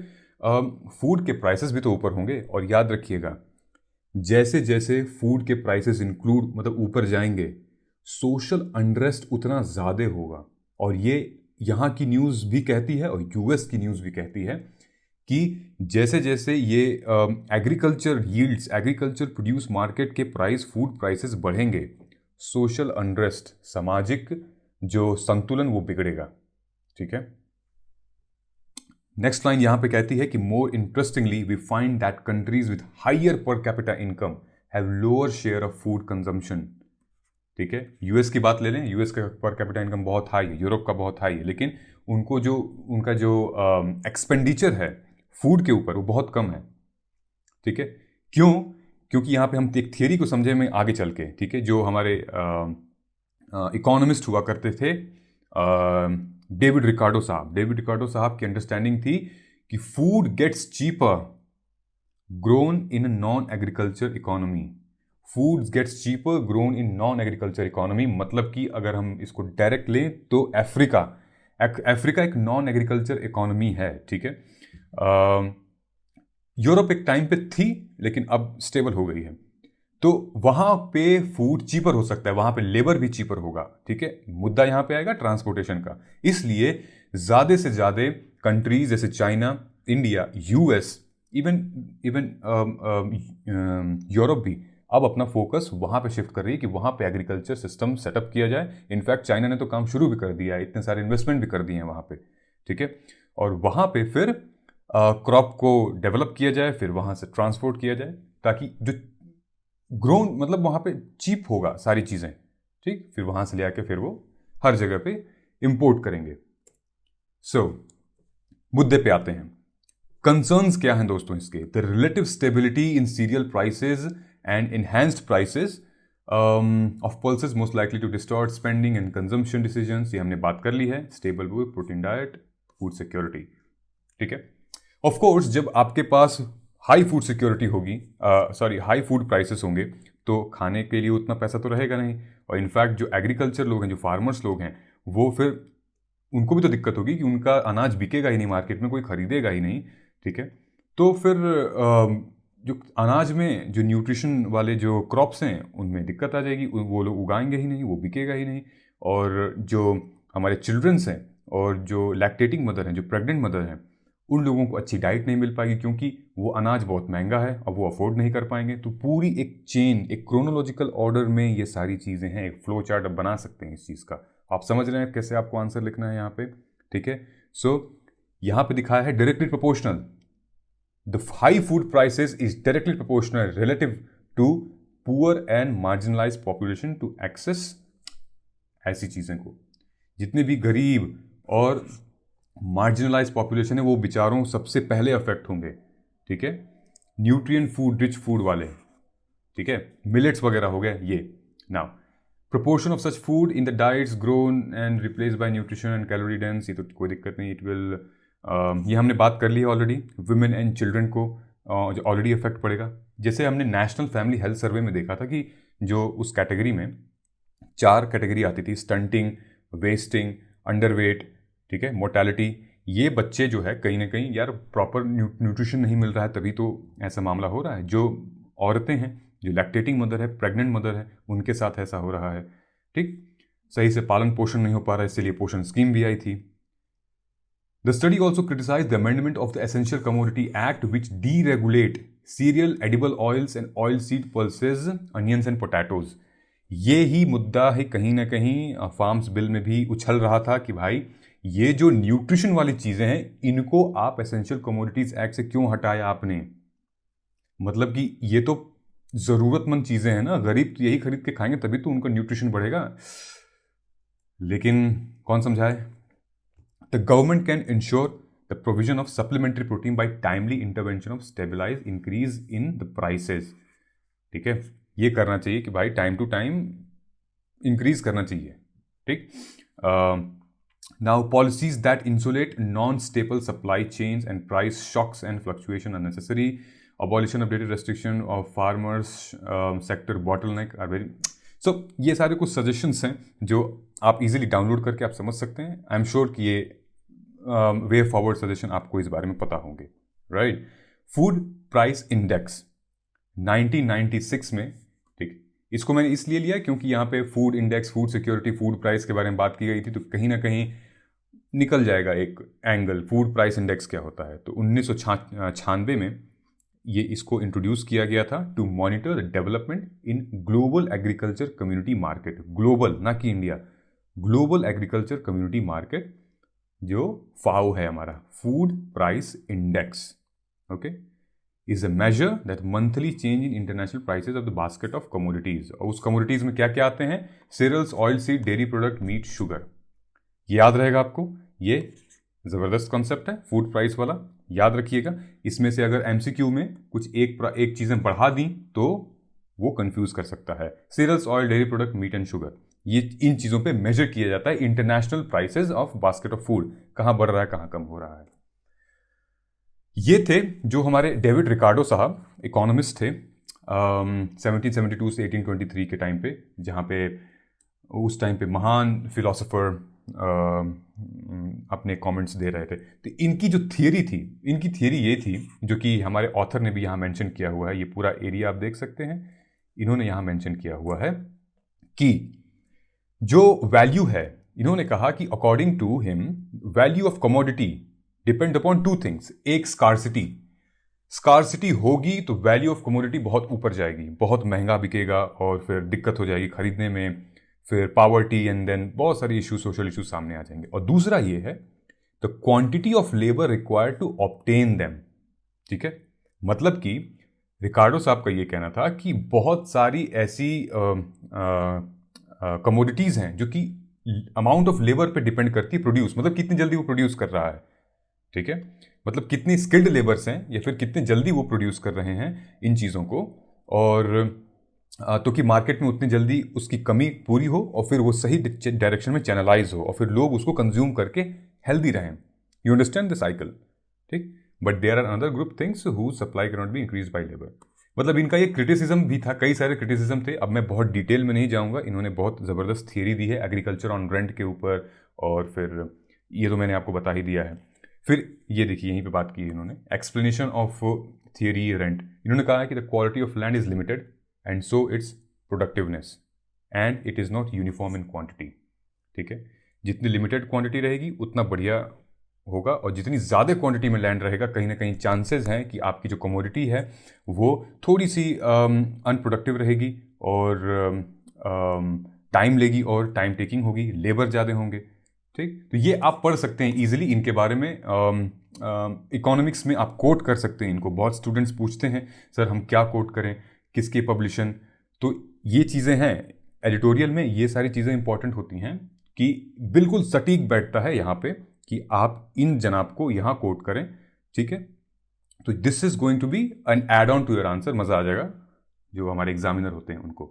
B: फूड के प्राइसेस भी तो ऊपर होंगे, और याद रखिएगा जैसे जैसे फूड के प्राइसेस इंक्लूड मतलब ऊपर जाएंगे, सोशल अनरेस्ट उतना ज़्यादा होगा। और ये यहाँ की न्यूज़ भी कहती है और यूएस की न्यूज़ भी कहती है कि जैसे जैसे ये agriculture yields, agriculture produce market के प्राइस, फूड प्राइसेस बढ़ेंगे, सोशल अनरेस्ट, सामाजिक जो संतुलन वो बिगड़ेगा, ठीक है। नेक्स्ट लाइन यहाँ पे कहती है कि more interestingly we find that countries with higher per capita income have lower share of food consumption, ठीक है। यूएस की बात ले लें, यूएस का पर कैपिटा इनकम बहुत हाई है, यूरोप का बहुत हाई है, लेकिन उनका जो एक्सपेंडिचर है फूड के ऊपर वो बहुत कम है, ठीक है। क्यों? क्योंकि यहाँ पे हम एक थियरी को समझे में आगे चल के, ठीक है, जो हमारे इकोनॉमिस्ट हुआ करते थे, डेविड रिकार्डो साहब की अंडरस्टैंडिंग थी कि food gets cheaper grown in non agriculture economy. Food gets cheaper grown in non agriculture economy, मतलब कि अगर हम इसको डायरेक्ट लें तो अफ्रीका एक नॉन एग्रीकल्चर इकोनॉमी है, ठीक है। यूरोप एक टाइम पे थी लेकिन अब स्टेबल हो गई है, तो वहां पे फूड चीपर हो सकता है, वहां पे लेबर भी चीपर होगा, ठीक है। मुद्दा यहां पे आएगा ट्रांसपोर्टेशन का। इसलिए ज्यादा से ज्यादा कंट्रीज जैसे China, India, US, even Europe भी अब अपना फोकस वहां पे शिफ्ट कर रही है कि वहां पे एग्रीकल्चर सिस्टम सेटअप किया जाए। इनफैक्ट चाइना ने तो काम शुरू भी कर दिया है, इतने सारे इन्वेस्टमेंट भी कर दिए हैं वहां पे, ठीक है। और वहां पे फिर क्रॉप को डेवलप किया जाए, फिर वहां से ट्रांसपोर्ट किया जाए, ताकि जो ग्रोन मतलब वहां पे चीप होगा सारी चीजें, ठीक, फिर वहां से ले आके फिर वो हर जगह पे इंपोर्ट करेंगे। सो मुद्दे पे आते हैं। कंसर्न्स क्या हैं दोस्तों इसके? The relative stability in serial prices and enhanced prices of pulses most likely to distort spending and consumption decisions, ये हमने बात कर ली है। Stable food, protein diet, food security, ठीक है। ऑफ कोर्स जब आपके पास हाई फूड सिक्योरिटी होगी, हाई फूड प्राइसेस होंगे, तो खाने के लिए उतना पैसा तो रहेगा नहीं। और इनफैक्ट जो एग्रीकल्चर लोग हैं, जो फार्मर्स लोग हैं, वो फिर उनको भी तो दिक्कत होगी कि उनका अनाज बिकेगा ही नहीं मार्केट में, कोई खरीदेगा ही नहीं, ठीक है। तो फिर जो अनाज में जो न्यूट्रिशन वाले जो क्रॉप्स हैं उनमें दिक्कत आ जाएगी, वो लोग उगाएंगे ही नहीं, वो बिकेगा ही नहीं। और जो हमारे चिल्ड्रंस हैं और जो लैक्टेटिंग मदर हैं, जो प्रेग्नेंट मदर हैं, उन लोगों को अच्छी डाइट नहीं मिल पाएगी, क्योंकि वो अनाज बहुत महंगा है और वो अफोर्ड नहीं कर पाएंगे। तो पूरी एक चेन, एक क्रोनोलॉजिकल ऑर्डर में ये सारी चीज़ें हैं। एक फ्लो चार्ट अब बना सकते हैं इस चीज़ का। आप समझ रहे हैं कैसे आपको आंसर लिखना है यहाँ पे, ठीक है। सो यहाँ पे दिखाया है directly proportional. The high food prices is directly proportional relative to poor and marginalized population to access ऐसी चीज़ें को। जितने भी गरीब और मार्जिनलाइज पॉपुलेशन है वो बेचारों सबसे पहले अफेक्ट होंगे, ठीक है। न्यूट्रिएंट फूड, रिच फूड वाले, ठीक है, मिलेट्स वगैरह हो गए ये। Now proportion of such food in the diets grown and replaced by nutrition and calorie dense, ये तो कोई दिक्कत नहीं, it will ये हमने बात कर ली है ऑलरेडी। वुमेन एंड चिल्ड्रन को जो ऑलरेडी इफेक्ट पड़ेगा। जैसे हमने नेशनल फैमिली हेल्थ सर्वे में देखा था कि जो उस कैटेगरी में 4 कैटेगरी आती थी, स्टंटिंग, वेस्टिंग, अंडरवेट, ठीक है, मोर्टेलिटी। ये बच्चे जो है कहीं ना कहीं यार प्रॉपर न्यूट्रिशन नहीं मिल रहा है, तभी तो ऐसा मामला हो रहा है। जो औरतें हैं, जो लैक्टेटिंग मदर है, प्रेग्नेंट मदर है, उनके साथ ऐसा हो रहा है, ठीक। सही से पालन पोषण नहीं हो पा रहा है, इसलिए पोषण स्कीम भी आई थी। The study also criticized the amendment of the Essential Commodity Act, which deregulate cereal, edible oils and oilseed pulses, onions and potatoes. ये ही मुद्दा है कहीं ना कहीं फार्म्स बिल में भी उछल रहा था कि भाई ये जो न्यूट्रिशन वाली चीज़ें हैं इनको आप एसेंशियल कमोडिटीज एक्ट से क्यों हटाया आपने? मतलब कि ये तो ज़रूरतमंद चीज़ें हैं ना, गरीब तो यही खरीद के खाएंगे तभी तो उनका न्यूट्रिशन बढ़ेगा। लेकिन कौन समझाए? The government can ensure the provision of supplementary protein by timely intervention of stabilize increase in the prices, ठीक है। ये करना चाहिए कि भाई टाइम टू टाइम इंक्रीज करना चाहिए, ठीक। Now policies that insulate non stable supply chains and price shocks and fluctuation unnecessary, abolition of data restriction of farmers sector bottleneck are very so ये सारे कुछ सजेशंस हैं जो आप इजीली डाउनलोड करके आप समझ सकते हैं। आई एम श्योर कि ये वे फॉरवर्ड सजेशन आपको इस बारे में पता होंगे, राइट। फूड प्राइस इंडेक्स 1996 में, ठीक, इसको मैंने इसलिए लिया क्योंकि यहाँ पे food index, food security, food price के बारे में बात की गई थी, तो कहीं ना कहीं निकल जाएगा एक एंगल फूड प्राइस इंडेक्स क्या होता है। तो 1996 में ये इसको इंट्रोड्यूस किया गया था to monitor the development in global agriculture community market. Global, ना कि India, global agriculture community market जो फाओ है हमारा, food price index, okay, is a measure that monthly change in international prices of the basket of commodities. और उस कमोडिटीज में क्या क्या आते हैं? Cereals, oil seed, dairy product, meat, sugar. याद रहेगा आपको, ये ज़बरदस्त कॉन्सेप्ट है फूड प्राइस वाला, याद रखिएगा। इसमें से अगर एमसीक्यू में कुछ एक चीज़ें बढ़ा दी तो वो कंफ्यूज कर सकता है। Cereals, oil, dairy product, meat and sugar, ये इन चीज़ों पे मेजर किया जाता है international prices of basket of food, कहाँ बढ़ रहा है कहाँ कम हो रहा है। ये थे जो हमारे डेविड रिकार्डो साहब इकोनॉमिस्ट थे 1772 से 1823 के टाइम पे, जहाँ पे उस टाइम पे महान फिलोसोफर अपने कमेंट्स दे रहे थे। तो इनकी जो थियरी थी, इनकी थियरी ये थी, जो कि हमारे ऑथर ने भी यहाँ मेंशन किया हुआ है, ये पूरा एरिया आप देख सकते हैं, इन्होंने यहाँ मेंशन किया हुआ है कि जो वैल्यू है, इन्होंने कहा कि according to him value of commodity depend upon two things. एक स्कार्सिटी होगी तो वैल्यू ऑफ कमोडिटी बहुत ऊपर जाएगी, बहुत महंगा बिकेगा और फिर दिक्कत हो जाएगी खरीदने में, फिर पावर्टी एंड देन बहुत सारे इश्यूज, सोशल इश्यूज सामने आ जाएंगे। और दूसरा ये है the quantity of labour required to obtain them. ठीक है, मतलब कि रिकार्डो साहब का ये कहना था कि बहुत सारी ऐसी कमोडिटीज हैं जो कि अमाउंट ऑफ लेबर पे डिपेंड करती है प्रोड्यूस, मतलब कितनी जल्दी वो प्रोड्यूस कर रहा है। ठीक है, मतलब कितनी स्किल्ड लेबर्स हैं या फिर कितने जल्दी वो प्रोड्यूस कर रहे हैं इन चीज़ों को, और तो कि मार्केट में उतनी जल्दी उसकी कमी पूरी हो और फिर वो सही डायरेक्शन में चैनलाइज हो और फिर लोग उसको कंज्यूम करके हेल्दी रहें। यू अंडरस्टैंड द साइकिल, ठीक। But there are another group things who supply can not be increase by labour. मतलब इनका ये क्रिटिसिज्म भी था, कई सारे क्रिटिसिज्म थे, अब मैं बहुत डिटेल में नहीं जाऊंगा। इन्होंने बहुत ज़बरदस्त थियरी दी है एग्रीकल्चर ऑन रेंट के ऊपर, और फिर ये तो मैंने आपको बता ही दिया है। फिर ये देखिए यहीं पे बात की है इन्होंने, एक्सप्लेनेशन ऑफ थियरी रेंट। इन्होंने कहा है कि the quality of land is limited and so it's productiveness and it is not uniform in quantity. ठीक है, जितनी लिमिटेड क्वांटिटी रहेगी उतना बढ़िया होगा, और जितनी ज़्यादा क्वांटिटी में लैंड रहेगा कहीं ना कहीं चांसेस हैं कि आपकी जो कमोडिटी है वो थोड़ी सी अनप्रोडक्टिव रहेगी और टाइम लेगी और टाइम टेकिंग होगी, लेबर ज़्यादा होंगे। ठीक, तो ये आप पढ़ सकते हैं इजीली इनके बारे में। इकोनॉमिक्स में आप कोट कर सकते हैं इनको। बहुत स्टूडेंट्स पूछते हैं सर हम क्या कोट करें, किसकी पब्लिशन, तो ये चीज़ें हैं एडिटोरियल में, ये सारी चीज़ें इंपॉर्टेंट होती हैं कि बिल्कुल सटीक बैठता है यहाँ पे कि आप इन जनाब को यहाँ कोट करें। ठीक है, तो this is going to be an add on to your answer, मज़ा आ जाएगा जो हमारे एग्जामिनर होते हैं उनको।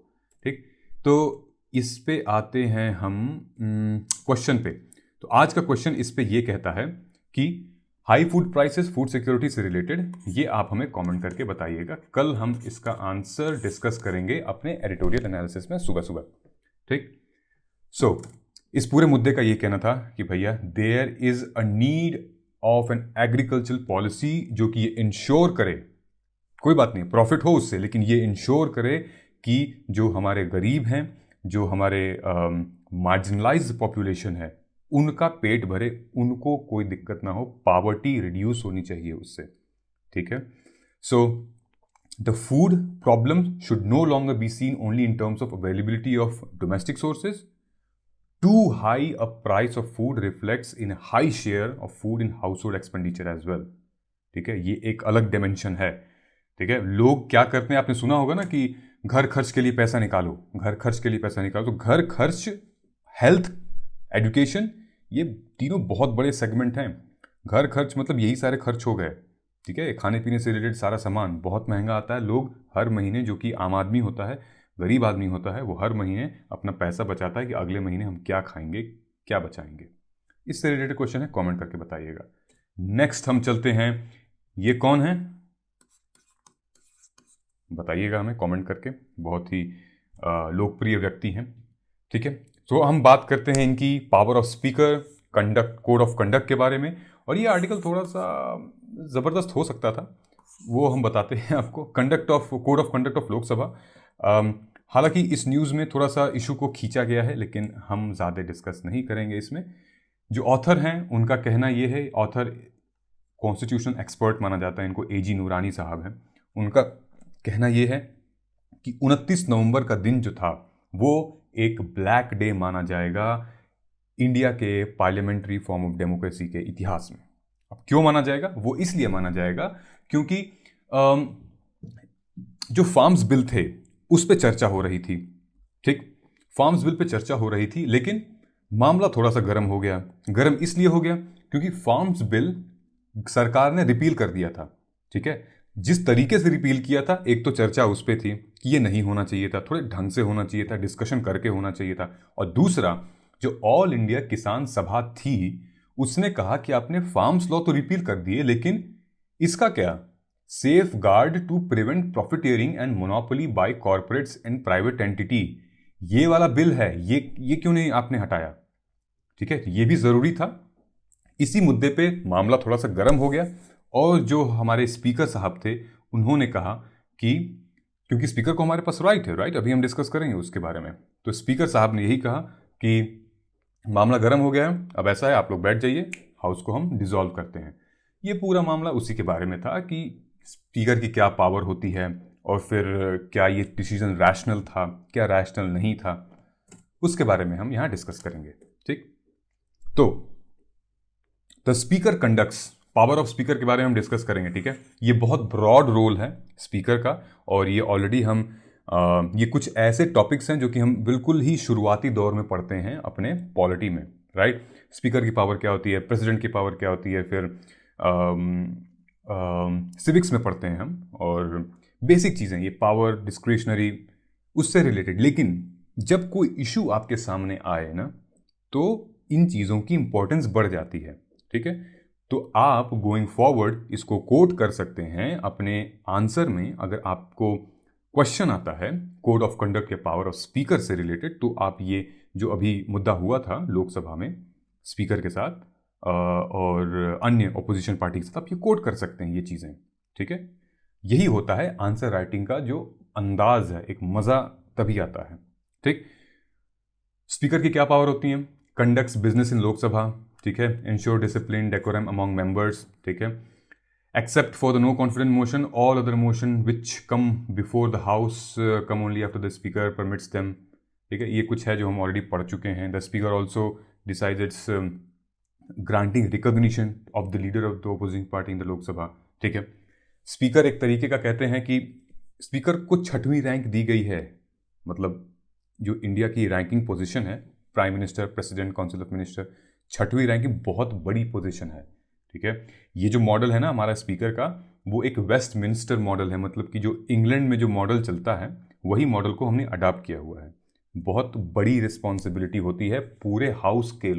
B: ठीक, तो इस पे आते हैं हम क्वेश्चन पे। तो आज का क्वेश्चन इस पे ये कहता है कि high food prices food security से रिलेटेड, ये आप हमें कमेंट करके बताइएगा। कल हम इसका आंसर डिस्कस करेंगे अपने एडिटोरियल एनालिसिस में सुबह सुबह। ठीक, सो इस पूरे मुद्दे का ये कहना था कि भैया there is a need of an agricultural policy जो कि ये इंश्योर करे, कोई बात नहीं प्रॉफिट हो उससे, लेकिन ये इंश्योर करे कि जो हमारे गरीब हैं, जो हमारे मार्जिनलाइज्ड पॉपुलेशन है, उनका पेट भरे, उनको कोई दिक्कत ना हो, पावर्टी रिड्यूस होनी चाहिए उससे। ठीक है, so the food problem should know longer be seen only in terms of availability of domestic sources. Too high a price of food reflects in a high share of food in household expenditure as well. ठीक है, ये एक अलग डिमेंशन है। ठीक है, लोग क्या करते हैं, आपने सुना होगा ना कि घर खर्च के लिए पैसा निकालो, घर खर्च के लिए पैसा निकालो। तो घर खर्च, हेल्थ, एजुकेशन, ये तीनों बहुत बड़े सेगमेंट हैं। घर खर्च मतलब यही सारे खर्च हो गए। ठीक है, खाने पीने से रिलेटेड सारा सामान बहुत महंगा आता है। लोग हर महीने, जो कि आम आदमी होता है, गरीब आदमी होता है, वो हर महीने अपना पैसा बचाता है कि अगले महीने हम क्या खाएंगे, क्या बचाएंगे। इससे रिलेटेड क्वेश्चन है, कमेंट करके बताइएगा। नेक्स्ट हम चलते हैं, ये कौन है बताइएगा हमें कमेंट करके, बहुत ही लोकप्रिय व्यक्ति हैं। ठीक है, तो हम बात करते हैं इनकी power of speaker, conduct, code of conduct के बारे में। और ये आर्टिकल थोड़ा सा ज़बरदस्त हो सकता था, वो हम बताते हैं आपको। Code of conduct of Lok Sabha. हालांकि इस न्यूज़ में थोड़ा सा इशू को खींचा गया है, लेकिन हम ज़्यादा डिस्कस नहीं करेंगे इसमें। जो ऑथर हैं उनका कहना ये है, ऑथर कॉन्स्टिट्यूशन एक्सपर्ट माना जाता है इनको, एजी नूरानी साहब हैं। उनका कहना ये है कि 29 नवंबर का दिन जो था वो एक ब्लैक डे माना जाएगा इंडिया के पार्लियामेंट्री फॉर्म ऑफ डेमोक्रेसी के इतिहास में। अब क्यों माना जाएगा? वो इसलिए माना जाएगा क्योंकि जो फार्म्स बिल थे उस पे चर्चा हो रही थी। ठीक, फार्म्स बिल पे चर्चा हो रही थी, लेकिन मामला थोड़ा सा गर्म हो गया। गर्म इसलिए हो गया क्योंकि फार्म्स बिल सरकार ने रिपील कर दिया था, ठीक है। जिस तरीके से रिपील किया था, एक तो चर्चा उस पर थी कि ये नहीं होना चाहिए था, थोड़े ढंग से होना चाहिए था, डिस्कशन करके होना चाहिए था। और दूसरा, जो ऑल इंडिया किसान सभा थी उसने कहा कि आपने फार्म्स लॉ तो रिपील कर दिए, लेकिन इसका क्या, safeguard to prevent profiteering and monopoly by corporates and private entity, ये वाला बिल है, ये क्यों नहीं आपने हटाया, ठीक है। ये भी जरूरी था। इसी मुद्दे पे मामला थोड़ा सा गर्म हो गया और जो हमारे स्पीकर साहब थे उन्होंने कहा कि, क्योंकि स्पीकर को हमारे पास राइट है, राइट, अभी हम डिस्कस करेंगे उसके बारे में। तो स्पीकर साहब ने यही कहा कि मामला गर्म हो गया है, अब ऐसा है आप लोग बैठ जाइए, हाउस को हम डिसॉल्व करते हैं। ये पूरा मामला उसी के बारे में था कि स्पीकर की क्या पावर होती है और फिर क्या ये डिसीजन रैशनल था, क्या रैशनल नहीं था, उसके बारे में हम यहाँ डिस्कस करेंगे, ठीक। तो the speaker conducts, power of speaker के बारे में हम डिस्कस करेंगे, ठीक है। ये बहुत ब्रॉड रोल है स्पीकर का, और ये ऑलरेडी हम ये कुछ ऐसे टॉपिक्स हैं जो कि हम बिल्कुल ही शुरुआती दौर में पढ़ते हैं अपने पॉलिटी में, राइट। स्पीकर की पावर क्या होती है, प्रेसिडेंट की पावर क्या होती है, फिर सिविक्स में पढ़ते हैं हम, और बेसिक चीज़ें, ये पावर, डिस्क्रिशनरी, उससे रिलेटेड। लेकिन जब कोई इशू आपके सामने आए ना, तो इन चीज़ों की इंपॉर्टेंस बढ़ जाती है, ठीक है। तो आप गोइंग फॉरवर्ड इसको कोट कर सकते हैं अपने आंसर में। अगर आपको क्वेश्चन आता है कोड ऑफ कंडक्ट या पावर ऑफ स्पीकर से रिलेटेड, तो आप ये जो अभी मुद्दा हुआ था लोकसभा में स्पीकर के साथ और अन्य ऑपोजिशन पार्टी के साथ, आप ये कोट कर सकते हैं ये चीज़ें, ठीक है। यही होता है आंसर राइटिंग का जो अंदाज है, एक मज़ा तभी आता है, ठीक। स्पीकर की क्या पावर होती है, कंडक्ट्स बिजनेस इन लोकसभा, ठीक है, ensure discipline decorum among members, ठीक है, except for the no confidence motion all other motion which come before the house come only after the speaker permits them, ठीक है। ये कुछ है जो हम ऑलरेडी पढ़ चुके हैं। The speaker also decides granting recognition of the leader of the opposing party in the Lok Sabha, ठीक है। स्पीकर एक तरीके का कहते हैं कि स्पीकर को 6वीं रैंक दी गई है, मतलब जो इंडिया की रैंकिंग पोजीशन है, prime minister, president, council of minister, 6वीं रैंकिंग बहुत बड़ी पोजीशन है, ठीक है। ये जो मॉडल है ना हमारा स्पीकर का, वो एक वेस्टमिंस्टर मॉडल है, मतलब कि जो इंग्लैंड में जो मॉडल चलता है वही मॉडल को हमने अडॉप्ट किया हुआ है। बहुत बड़ी रिस्पॉन्सिबिलिटी होती है, पूरे हाउस के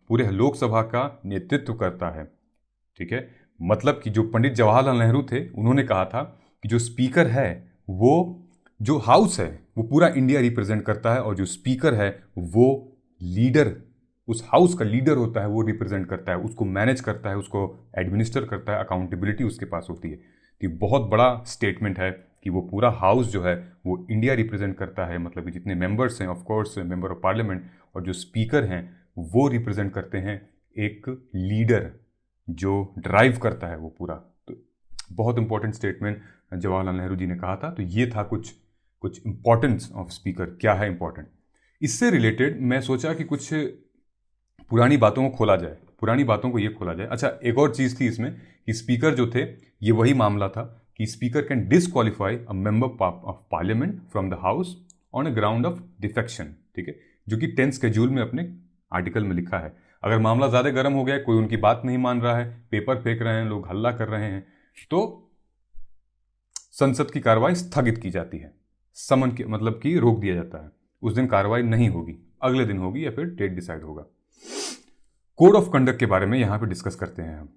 B: पूरे लोकसभा का नेतृत्व करता है, ठीक है। मतलब कि जो पंडित जवाहरलाल नेहरू थे, उन्होंने कहा था कि जो स्पीकर है वो, जो हाउस है वो पूरा इंडिया रिप्रेजेंट करता है, और जो स्पीकर है वो लीडर, उस हाउस का लीडर होता है, वो रिप्रेजेंट करता है, उसको मैनेज करता है, उसको एडमिनिस्टर करता है, अकाउंटेबिलिटी उसके पास होती है। तो बहुत बड़ा स्टेटमेंट है कि वो पूरा हाउस जो है वो इंडिया रिप्रेजेंट करता है, मतलब कि जितने मेंबर्स हैं, of course member of parliament, और जो स्पीकर हैं वो रिप्रेजेंट करते हैं एक लीडर जो ड्राइव करता है वो पूरा। तो बहुत इंपॉर्टेंट स्टेटमेंट जवाहरलाल नेहरू जी ने कहा था। तो ये था कुछ इंपॉर्टेंस ऑफ स्पीकर, क्या है इंपॉर्टेंट। इससे रिलेटेड मैं सोचा कि कुछ पुरानी बातों को खोला जाए, पुरानी बातों को ये खोला जाए। अच्छा, एक और चीज़ थी इसमें कि स्पीकर जो थे, ये वही मामला था कि speaker can disqualify a member of parliament from the house on a ground of defection, ठीक है, जो कि 10th शेड्यूल में अपने आर्टिकल में लिखा है। अगर मामला ज़्यादा गर्म हो गया, कोई उनकी बात नहीं मान रहा है, पेपर फेंक रहे हैं लोग, हल्ला कर रहे हैं, तो संसद की कार्रवाई स्थगित की जाती है, समन की मतलब कि रोक दिया जाता है। उस दिन कार्रवाई नहीं होगी, अगले दिन होगी या फिर डेट डिसाइड होगा। कोड ऑफ कंडक्ट के बारे में यहां पे डिस्कस करते हैं हम।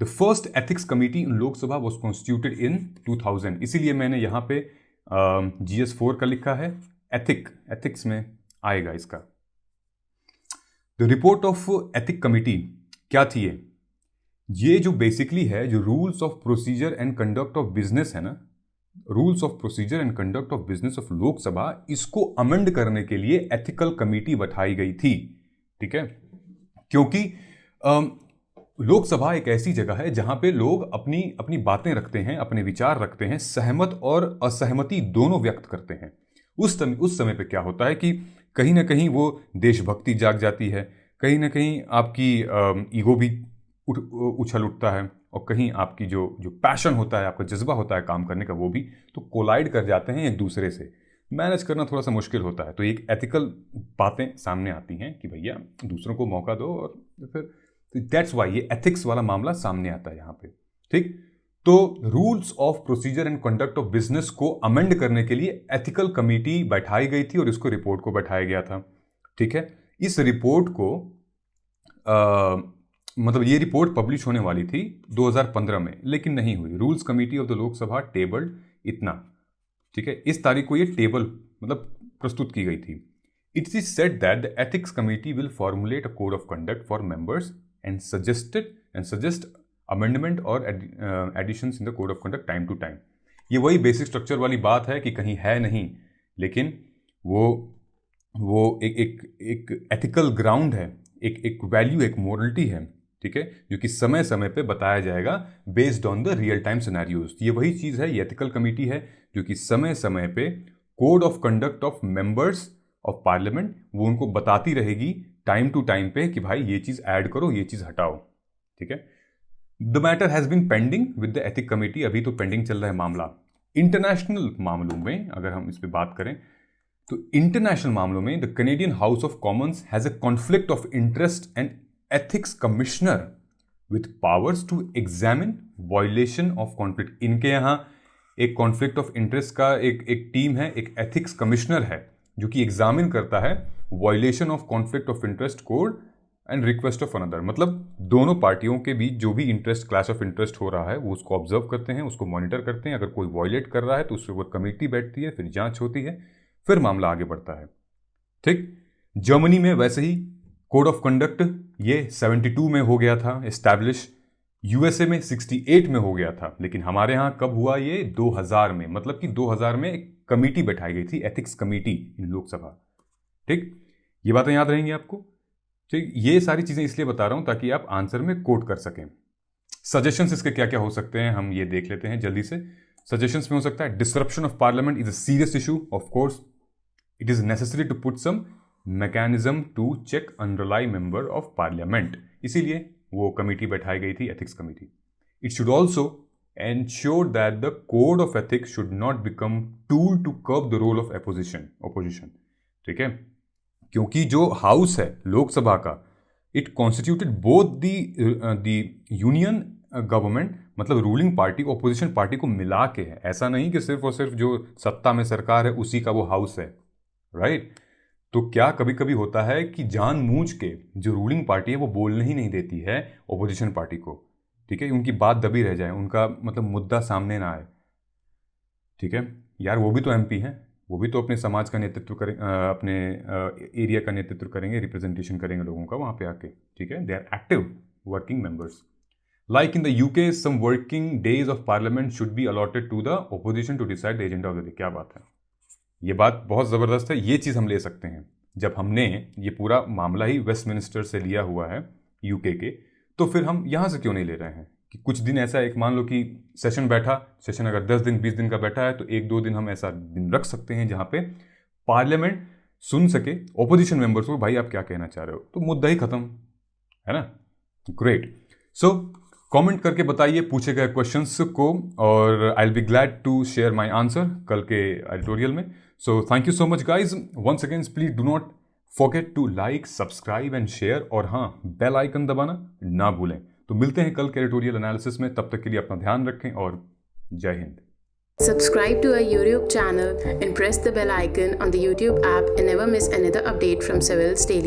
B: The first ethics committee in Lok Sabha was constituted इन 2000, इसीलिए मैंने यहां पे GS4 का लिखा है, एथिक्स में आएगा इसका। The report of ethic committee क्या थी ये जो बेसिकली है, जो rules of procedure and conduct of business है ना, rules of procedure and conduct of business of Lok Sabha, इसको अमेंड करने के लिए एथिकल कमिटी बैठाई गई थी, ठीक है। क्योंकि लोकसभा एक ऐसी जगह है जहां पे लोग अपनी अपनी बातें रखते हैं, अपने विचार रखते हैं, सहमत और असहमति दोनों व्यक्त करते हैं। उस समय पे क्या होता है कि कहीं ना कहीं वो देशभक्ति जाग जाती है, कहीं ना कहीं आपकी ईगो भी उछल उठता है, और कहीं आपकी जो पैशन होता है, आपका जज्बा होता है काम करने का, वो भी तो कोलाइड कर जाते हैं एक दूसरे से। मैनेज करना थोड़ा सा मुश्किल होता है। तो एक एथिकल बातें सामने आती हैं कि भैया दूसरों को मौका दो, और फिर दैट्स वाई ये एथिक्स वाला मामला सामने आता है यहाँ पे, ठीक। तो rules of procedure and conduct of business को अमेंड करने के लिए एथिकल कमेटी बैठाई गई थी और इसको रिपोर्ट को बैठाया गया था, ठीक है। इस रिपोर्ट को मतलब ये रिपोर्ट पब्लिश होने वाली थी 2015 में, लेकिन नहीं हुई। Rules committee of the Lok Sabha tabled इतना, ठीक है, इस तारीख को ये टेबल मतलब प्रस्तुत की गई थी। It is said that the ethics committee will formulate a code of conduct for members and suggest amendment और additions in the code of conduct time to time. ये वही बेसिक स्ट्रक्चर वाली बात है कि कहीं है नहीं, लेकिन वो एक एथिकल ग्राउंड है, एक वैल्यू, एक मोरलिटी है, ठीक है, जो कि समय समय पे बताया जाएगा based on the real time scenarios. ये वही चीज़ है, ये एथिकल कमेटी है जो कि समय समय पे code of conduct of members of parliament वो उनको बताती रहेगी टाइम टू टाइम पे कि भाई ये चीज़ ऐड करो, ये चीज़ हटाओ, ठीक है। The matter has been pending with the ethic committee, अभी तो पेंडिंग चल रहा है मामला। इंटरनेशनल मामलों में अगर हम इस पर बात करें तो इंटरनेशनल मामलों में the Canadian house of Commons has a conflict of interest and ethics commissioner with powers to examine violation of conflict। इनके यहाँ एक कॉन्फ्लिक्ट ऑफ इंटरेस्ट का एक टीम है, एक एथिक्स कमिश्नर है जो कि एग्जामिन करता है violation of conflict of interest code and request of another. मतलब दोनों पार्टियों के बीच जो भी इंटरेस्ट क्लैश ऑफ इंटरेस्ट हो रहा है वो उसको ऑब्जर्व करते हैं, उसको मॉनिटर करते हैं। अगर कोई वायलेट कर रहा है तो उसके ऊपर कमेटी बैठती है, फिर जांच होती है, फिर मामला आगे बढ़ता है, ठीक। जर्मनी में वैसे ही कोड ऑफ कंडक्ट ये 72 में हो गया था एस्टैब्लिश, यूएसए में 68 में हो गया था, लेकिन हमारे यहाँ कब हुआ ये 2000 में। मतलब कि 2000 में एक कमेटी बैठाई गई थी, एथिक्स कमेटी इन लोकसभा, ठीक। ये बातें याद रहेंगी आपको, ठीक। ये सारी चीज़ें इसलिए बता रहा हूँ ताकि आप आंसर में कोट कर सकें। सजेशंस इसके क्या क्या हो सकते हैं हम ये देख लेते हैं जल्दी से। सजेशंस में हो सकता है disruption of parliament is a serious issue, of course it is necessary to put some mechanism to check unruly member of parliament, इसीलिए वो कमेटी बैठाई गई थी, ethics committee. It should also ensure that the code of ethics should not become tool to curb the role of opposition, ठीक है, क्योंकि जो हाउस है लोकसभा का it constituted both the union government, मतलब रूलिंग पार्टी ओपोजिशन पार्टी को मिला के है। ऐसा नहीं कि सिर्फ और सिर्फ जो सत्ता में सरकार है उसी का वो हाउस है, राइट। तो क्या कभी कभी होता है कि जानबूझ के जो रूलिंग पार्टी है वो बोलने ही नहीं देती है ओपोजिशन पार्टी को, ठीक है, उनकी बात दबी रह जाए, उनका मतलब मुद्दा सामने ना आए, ठीक है। यार वो भी तो एमपी हैं, वो भी तो अपने समाज का नेतृत्व करें, अपने एरिया का नेतृत्व करेंगे, रिप्रेजेंटेशन करेंगे लोगों का वहाँ पे आके, ठीक है। They are active working members. Like in the UK some working days of parliament should be allotted to the opposition to decide the agenda of the day. क्या बात है, ये बात बहुत ज़बरदस्त है। ये चीज़ हम ले सकते हैं जब हमने ये पूरा मामला ही वेस्टमिनिस्टर से लिया हुआ है यूके के, तो फिर हम यहाँ से क्यों नहीं ले रहे हैं कि कुछ दिन ऐसा, एक मान लो कि सेशन बैठा, सेशन अगर 10 दिन 20 दिन का बैठा है तो 1-2 दिन हम ऐसा दिन रख सकते हैं जहाँ पे पार्लियामेंट सुन सके ओपोजिशन मेंबर्स को, भाई आप क्या कहना चाह रहे हो, तो मुद्दा ही खत्म है ना। ग्रेट। सो कमेंट करके बताइए पूछे गए क्वेश्चंस को, और I will be glad to share my answer कल के एडिटोरियल में। So thank you so much guys once again, please do not forget to like, subscribe and share, और हाँ बेल आइकन दबाना ना भूलें। तो मिलते हैं कल के एडिटोरियल एनालिसिस में, तब तक के लिए अपना ध्यान रखें और जय Hind.
C: Subscribe to our YouTube channel and press the bell icon on the YouTube app and never miss another update from Civil's Daily.